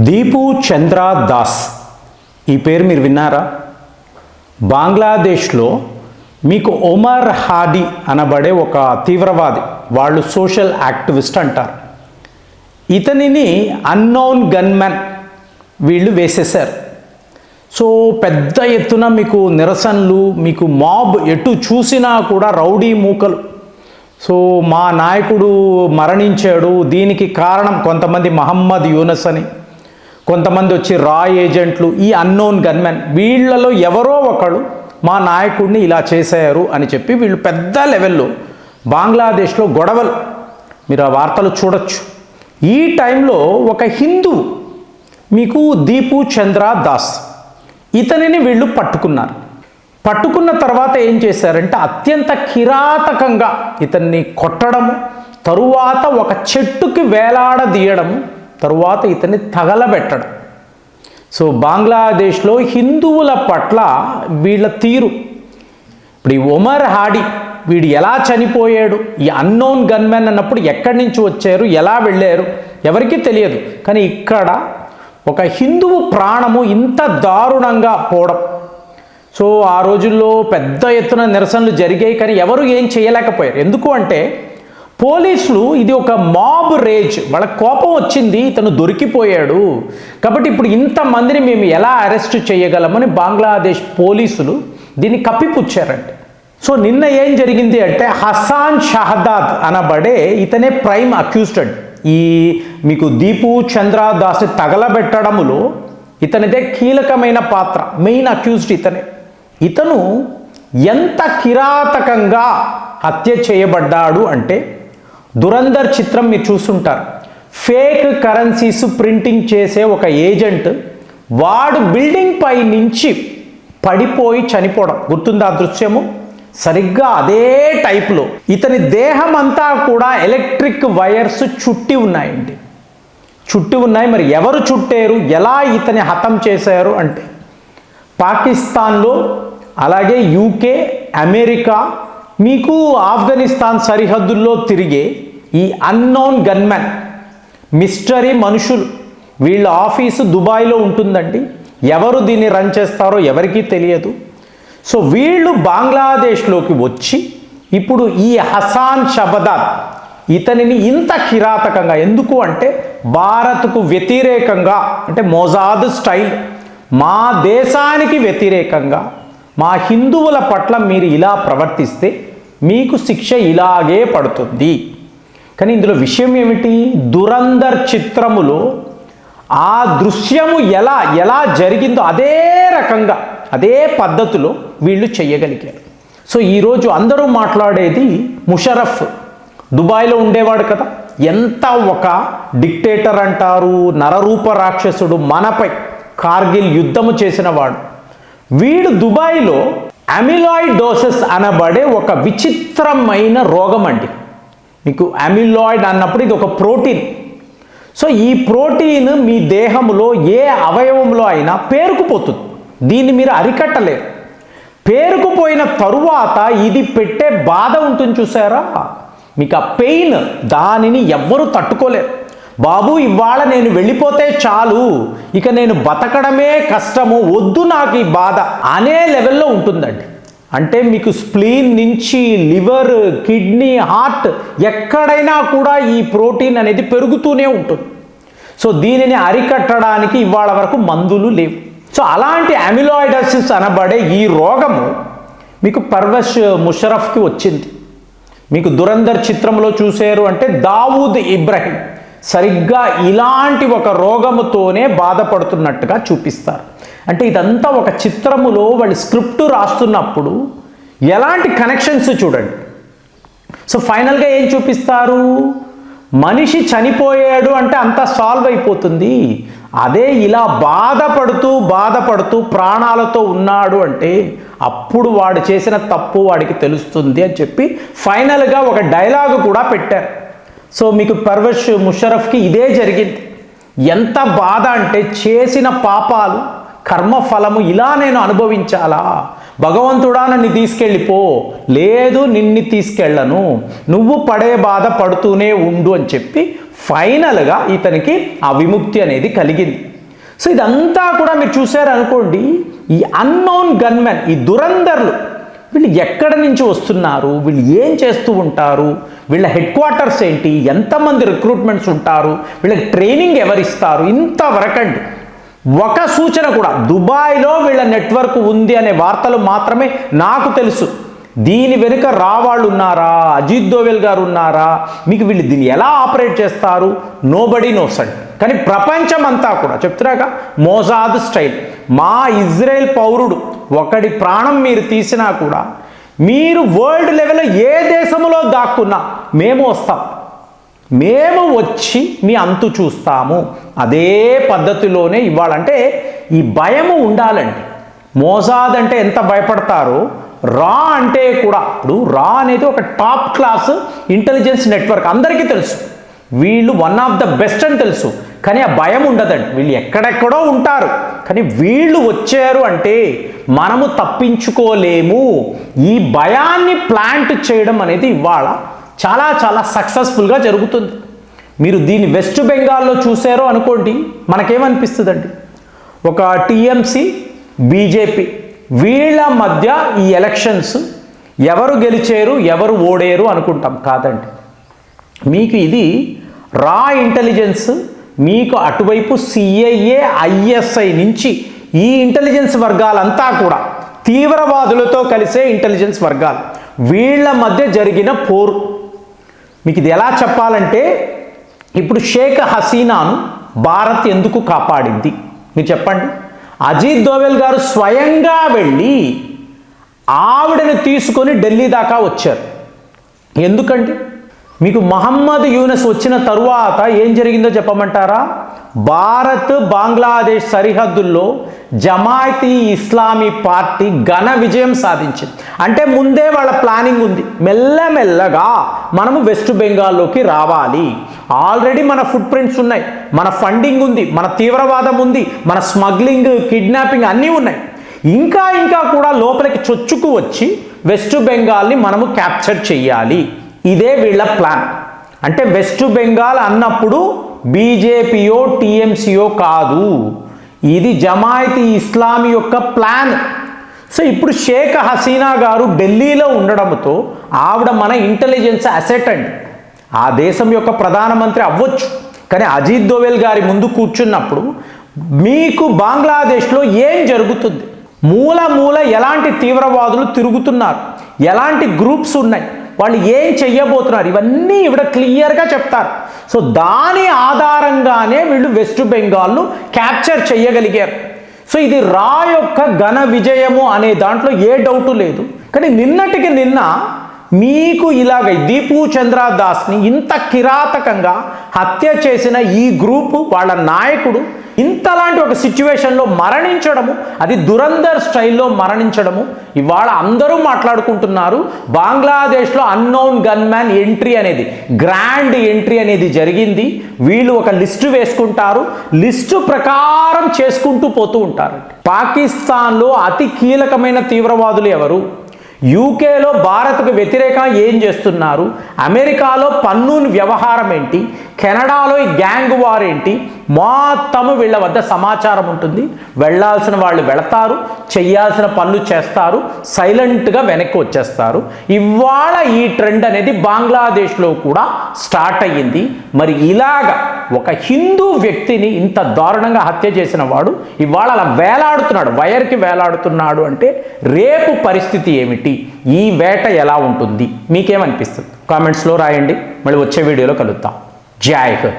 దీపు చంద్ర దాస్ ఈ పేరు మీరు విన్నారా? బంగ్లాదేశ్లో మీకు ఒమర్ హాడీ అనబడే ఒక తీవ్రవాది, వాళ్ళు సోషల్ యాక్టివిస్ట్ అంటారు. ఇతనిని అన్నోన్ గన్మెన్ వీళ్ళు వేసేశారు. సో పెద్ద ఎత్తున మీకు నిరసనలు, మీకు మాబ్ ఎటు చూసినా కూడా రౌడీ మూకలు. సో మా నాయకుడు మరణించాడు, దీనికి కారణం కొంతమంది మహమ్మద్ యూనస్ అని, కొంతమంది వచ్చి రా ఏజెంట్లు, ఈ అన్నోన్ గన్మెన్, వీళ్ళలో ఎవరో ఒకడు మా నాయకుడిని ఇలా చేశారు అని చెప్పి వీళ్ళు పెద్ద లెవెల్లో బంగ్లాదేశ్లో గొడవలు, మీరు ఆ వార్తలు చూడొచ్చు. ఈ టైంలో ఒక హిందువు మీకు దీపు చంద్ర దాస్, ఇతనిని వీళ్ళు పట్టుకున్నారు. పట్టుకున్న తర్వాత ఏం చేశారంటే అత్యంత కిరాతకంగా ఇతన్ని కొట్టడము, తరువాత ఒక చెట్టుకి వేలాడదీయడము, తరువాత ఇతన్ని తగలబెట్టడం. సో బంగ్లాదేశ్లో హిందువుల పట్ల వీళ్ళ తీరు. ఇప్పుడు ఈ ఒమర్ హాడీ వీడు ఎలా చనిపోయాడు, ఈ అన్నోన్ గన్మెన్ అన్నప్పుడు ఎక్కడి నుంచి వచ్చారు, ఎలా వెళ్ళారు ఎవరికీ తెలియదు. కానీ ఇక్కడ ఒక హిందువు ప్రాణము ఇంత దారుణంగా పోవడం. సో ఆ రోజుల్లో పెద్ద ఎత్తున నిరసనలు జరిగాయి, కానీ ఎవరు ఏం చేయలేకపోయారు. ఎందుకు అంటే పోలీసులు, ఇది ఒక మాబ్ రేజ్, వాళ్ళ కోపం వచ్చింది, ఇతను దొరికిపోయాడు కాబట్టి ఇప్పుడు ఇంతమందిని మేము ఎలా అరెస్ట్ చేయగలమని బంగ్లాదేశ్ పోలీసులు దీన్ని కప్పిపుచ్చారండి. సో నిన్న ఏం జరిగింది అంటే హసాన్ షహదాద్ అనబడే ఇతనే ప్రైమ్ అక్యూజ్డ్. ఈ మీకు దీపు చంద్ర దాస్ని తగలబెట్టడములో ఇతనిదే కీలకమైన పాత్ర, మెయిన్ అక్యూజ్డ్ ఇతనే. ఇతను ఎంత కిరాతకంగా హత్య చేయబడ్డాడు అంటే, దురంధర్ చిత్రం మీరు చూస్తుంటారు, ఫేక్ కరెన్సీస్ ప్రింటింగ్ చేసే ఒక ఏజెంట్, వాడు బిల్డింగ్ పై నుంచి పడిపోయి చనిపోవడం, గుర్తుందా ఆ దృశ్యము? సరిగ్గా అదే టైప్లో ఇతని దేహం అంతా కూడా ఎలక్ట్రిక్ వైర్స్ చుట్టి ఉన్నాయండి, చుట్టి ఉన్నాయి. మరి ఎవరు చుట్టారు, ఎలా ఇతని హతం చేశారు అంటే పాకిస్తాన్లో, అలాగే యూకే, అమెరికా, మీకు ఆఫ్ఘనిస్తాన్ సరిహద్దుల్లో తిరిగే ఈ అన్నోన్ గన్మెన్, మిస్టరీ మనుషులు, వీళ్ళ ఆఫీసు దుబాయ్లో ఉంటుందండి. ఎవరు దీన్ని రన్ చేస్తారో ఎవరికీ తెలియదు. సో వీళ్ళు బంగ్లాదేశ్లోకి వచ్చి ఇప్పుడు ఈ హసాన్ షహదాద్ ఇతనిని ఇంత కిరాతకంగా, ఎందుకు అంటే భారత్కు వ్యతిరేకంగా, అంటే మొజాద్ స్టైల్, మా దేశానికి వ్యతిరేకంగా, మా హిందువుల పట్ల మీరు ఇలా ప్రవర్తిస్తే మీకు శిక్ష ఇలాగే పడుతుంది. కానీ ఇందులో విషయం ఏమిటి, దురంధర్ చిత్రములో ఆ దృశ్యము ఎలా జరిగిందో అదే రకంగా, అదే పద్ధతిలో వీళ్ళు చేయగలిగారు. సో ఈరోజు అందరూ మాట్లాడేది ముషరఫ్, దుబాయ్లో ఉండేవాడు కదా, ఎంత ఒక డిక్టేటర్ అంటారు, నరరూప రాక్షసుడు, మనపై కార్గిల్ యుద్ధము చేసిన వాడు. వీడు దుబాయ్లో అమిలాయిడోసిస్ అనబడే ఒక విచిత్రమైన రోగం అండి. మీకు అమిలాయిడ్ అన్నప్పుడు ఇది ఒక ప్రోటీన్. సో ఈ ప్రోటీన్ మీ దేహంలో ఏ అవయవంలో అయినా పేరుకుపోతుంది, దీన్ని మీరు అరికట్టలేరు. పేరుకుపోయిన తరువాత ఇది పెట్టే బాధ ఉంటుంది చూసారా, మీకు ఆ పెయిన్, దానిని ఎవ్వరూ తట్టుకోలేరు. బాబు ఇవాళ నేను వెళ్ళిపోతే చాలు, ఇక నేను బతకడమే కష్టము, వద్దు నాకు ఈ బాధ అనే లెవెల్లో ఉంటుందండి. అంటే మీకు స్ప్లీన్ నుంచి లివర్, కిడ్నీ, హార్ట్, ఎక్కడైనా కూడా ఈ ప్రోటీన్ అనేది పెరుగుతూనే ఉంటుంది. సో దీనిని అరికట్టడానికి ఇవాళ వరకు మందులు లేవు. సో అలాంటి అమిలాయిడోసిస్ అనబడే ఈ రోగము మీకు పర్వెజ్ ముషరఫ్కి వచ్చింది. మీకు దురంధర్ చిత్రంలో చూశారు అంటే దావూద్ ఇబ్రహీం సరిగ్గా ఇలాంటి ఒక రోగముతోనే బాధపడుతున్నట్టుగా చూపిస్తారు. అంటే ఇదంతా ఒక చిత్రములో వాళ్ళు స్క్రిప్ట్ రాస్తున్నప్పుడు ఎలాంటి కనెక్షన్స్ చూడండి. సో ఫైనల్గా ఏం చూపిస్తారు, మనిషి చనిపోయాడు అంటే అంతా సాల్వ్ అయిపోతుంది, అదే ఇలా బాధపడుతూ ప్రాణాలతో ఉన్నాడు అంటే అప్పుడు వాడు చేసిన తప్పు వాడికి తెలుస్తుంది అని చెప్పి ఫైనల్గా ఒక డైలాగ్ కూడా పెట్టారు. సో మీకు పర్వెజ్ ముషరఫ్కి ఇదే జరిగింది. ఎంత బాధ అంటే చేసిన పాపాలు, కర్మఫలము ఇలా నేను అనుభవించాలా, భగవంతుడా నన్ను తీసుకెళ్ళిపో, లేదు నిన్ను తీసుకెళ్ళను, నువ్వు పడే బాధ పడుతూనే ఉండు అని చెప్పి ఫైనల్గా ఇతనికి ఆ విముక్తి అనేది కలిగింది. సో ఇదంతా కూడా మీరు చూశారనుకోండి, ఈ అన్నోన్ గన్మెన్, ఈ దురందర్లు, వీళ్ళు ఎక్కడి నుంచి వస్తున్నారు, వీళ్ళు ఏం చేస్తూ ఉంటారు, వీళ్ళ హెడ్ క్వార్టర్స్ ఏంటి, ఎంతమంది రిక్రూట్మెంట్స్ ఉంటారు, వీళ్ళకి ట్రైనింగ్ ఎవరిస్తారు, ఇంతవరకండి. ఒక సూచన కూడా, దుబాయ్లో వీళ్ళ నెట్వర్క్ ఉంది అనే వార్తలు మాత్రమే నాకు తెలుసు. దీని వెనుక రావాళ్ళు ఉన్నారా, అజిత్ దోవెల్ గారు ఉన్నారా, మీకు వీళ్ళు దీన్ని ఎలా ఆపరేట్ చేస్తారు, నోబడీ నోస్ అండి. కానీ ప్రపంచం అంతా కూడా చెప్తున్నాక మోసాద్ స్టైల్, మా ఇజ్రాయెల్ పౌరుడు ఒకడి ప్రాణం మీరు తీసినా కూడా మీరు వరల్డ్ లెవెల్లో ఏ దేశంలో దాక్కున్నా మేము వస్తాం, మేము వచ్చి మీ అంతు చూస్తాము. అదే పద్ధతిలోనే ఇవ్వాలంటే ఈ భయము ఉండాలండి. మోసాద్ అంటే ఎంత భయపడతారో, రా అంటే కూడా, ఇప్పుడు రా అనేది ఒక టాప్ క్లాస్ ఇంటెలిజెన్స్ నెట్వర్క్, అందరికీ తెలుసు వీళ్ళు వన్ ఆఫ్ ద బెస్ట్ అని తెలుసు. కానీ ఆ భయం ఉండదండి. వీళ్ళు ఎక్కడెక్కడో ఉంటారు, కానీ వీళ్ళు వచ్చారు అంటే మనము తప్పించుకోలేము. ఈ భయాన్ని ప్లాంట్ చేయడం అనేది ఇవాళ చాలా చాలా సక్సెస్ఫుల్గా జరుగుతుంది. మీరు దీన్ని వెస్ట్ బెంగాల్లో చూసారో అనుకోండి, మనకేమనిపిస్తుందండి, ఒక టీఎంసీ బీజేపీ వీళ్ళ మధ్య ఈ ఎలక్షన్స్ ఎవరు గెలిచారు ఎవరు ఓడేరు అనుకుంటాం. కాదండి, మీకు ఇది రా ఇంటెలిజెన్స్, మీకు అటువైపు సిఐఏ ఐఎస్ఐ నుంచి ఈ ఇంటెలిజెన్స్ వర్గాలంతా కూడా తీవ్రవాదులతో కలిసే ఇంటెలిజెన్స్ వర్గాలు, వీళ్ళ మధ్య జరిగిన పోరు. మీకు ఇది ఎలా చెప్పాలంటే, ఇప్పుడు షేక్ హసీనాను భారత్ ఎందుకు కాపాడింది మీరు చెప్పండి. అజిత్ దోవెల్ గారు స్వయంగా వెళ్ళి ఆవిడని తీసుకొని ఢిల్లీ దాకా వచ్చారు. ఎందుకండి? మీకు మహమ్మద్ యూనస్ వచ్చిన తరువాత ఏం జరిగిందో చెప్పమంటారా? భారత్ బంగ్లాదేశ్ సరిహద్దుల్లో జమాయతీ ఇస్లామీ పార్టీ ఘన విజయం సాధించింది. అంటే ముందే వాళ్ళ ప్లానింగ్ ఉంది, మెల్లమెల్లగా మనము వెస్ట్ బెంగాల్లోకి రావాలి. ఆల్రెడీ మన ఫుట్ ప్రింట్స్ ఉన్నాయి, మన ఫండింగ్ ఉంది, మన తీవ్రవాదం ఉంది, మన స్మగ్లింగ్, కిడ్నాపింగ్ అన్నీ ఉన్నాయి. ఇంకా ఇంకా కూడా లోపలికి చొచ్చుకు వచ్చి వెస్ట్ బెంగాల్ని మనము క్యాప్చర్ చేయాలి. ఇదే వీళ్ళ ప్లాన్. అంటే వెస్ట్ బెంగాల్ అన్నప్పుడు బీజేపీయో టీఎంసీయో కాదు, ఇది జమాయతీ ఇస్లామీ యొక్క ప్లాన్. సో ఇప్పుడు షేక్ హసీనా గారు ఢిల్లీలో ఉండడంతో ఆవిడ మన ఇంటెలిజెన్స్ అసెట్ అండి. ఆ దేశం యొక్క ప్రధానమంత్రి అవ్వచ్చు, కానీ అజిత్ దోవెల్ గారి ముందు కూర్చున్నప్పుడు మీకు బంగ్లాదేశ్లో ఏం జరుగుతుంది, మూల మూల ఎలాంటి తీవ్రవాదులు తిరుగుతున్నారు, ఎలాంటి గ్రూప్స్ ఉన్నాయి, వాళ్ళు ఏం చెయ్యబోతున్నారు, ఇవన్నీ ఇవిడ క్లియర్గా చెప్తారు. సో దాని ఆధారంగానే వీళ్ళు వెస్ట్ బెంగాల్ను క్యాప్చర్ చేయగలిగారు. సో ఇది రా యొక్క ఘన విజయము అనే దాంట్లో ఏ డౌటు లేదు. కానీ నిన్నటికి నిన్న మీకు ఇలాగ దీపు చంద్ర దాస్ని ఇంత కిరాతకంగా హత్య చేసిన ఈ గ్రూపు వాళ్ళ నాయకుడు ఇంతలాంటి ఒక సిచ్యువేషన్లో మరణించడము, అది దురందర్ స్టైల్లో మరణించడము ఇవాళ అందరూ మాట్లాడుకుంటున్నారు. బంగ్లాదేశ్లో అన్నోన్ గన్మ్యాన్ ఎంట్రీ అనేది, గ్రాండ్ ఎంట్రీ అనేది జరిగింది. వీళ్ళు ఒక లిస్టు వేసుకుంటారు, లిస్టు ప్రకారం చేసుకుంటూ పోతూ ఉంటారు. పాకిస్తాన్లో అతి కీలకమైన తీవ్రవాదులు ఎవరు, యూకేలో భారత్కు వ్యతిరేకంగా ఏం చేస్తున్నారు, అమెరికాలో పన్ను వ్యవహారం ఏంటి, కెనడాలో ఈ గ్యాంగ్ వార్ ఏంటి, మొత్తము వీళ్ళ వద్ద సమాచారం ఉంటుంది. వెళ్ళాల్సిన వాళ్ళు వెళతారు, చేయాల్సిన పనులు చేస్తారు, సైలెంట్గా వెనక్కి వచ్చేస్తారు. ఇవాళ ఈ ట్రెండ్ అనేది బంగ్లాదేశ్లో కూడా స్టార్ట్ అయ్యింది. మరి ఇలాగా ఒక హిందూ వ్యక్తిని ఇంత దారుణంగా హత్య చేసిన వాడు ఇవాళ అలా వేలాడుతున్నాడు, వైర్కి వేలాడుతున్నాడు అంటే రేపు పరిస్థితి ఏమిటి, ఈ వేట ఎలా ఉంటుంది, మీకేమనిపిస్తుంది? కామెంట్స్లో రాయండి. మళ్ళీ వచ్చే వీడియోలో కలుద్దాం. జై హింద్.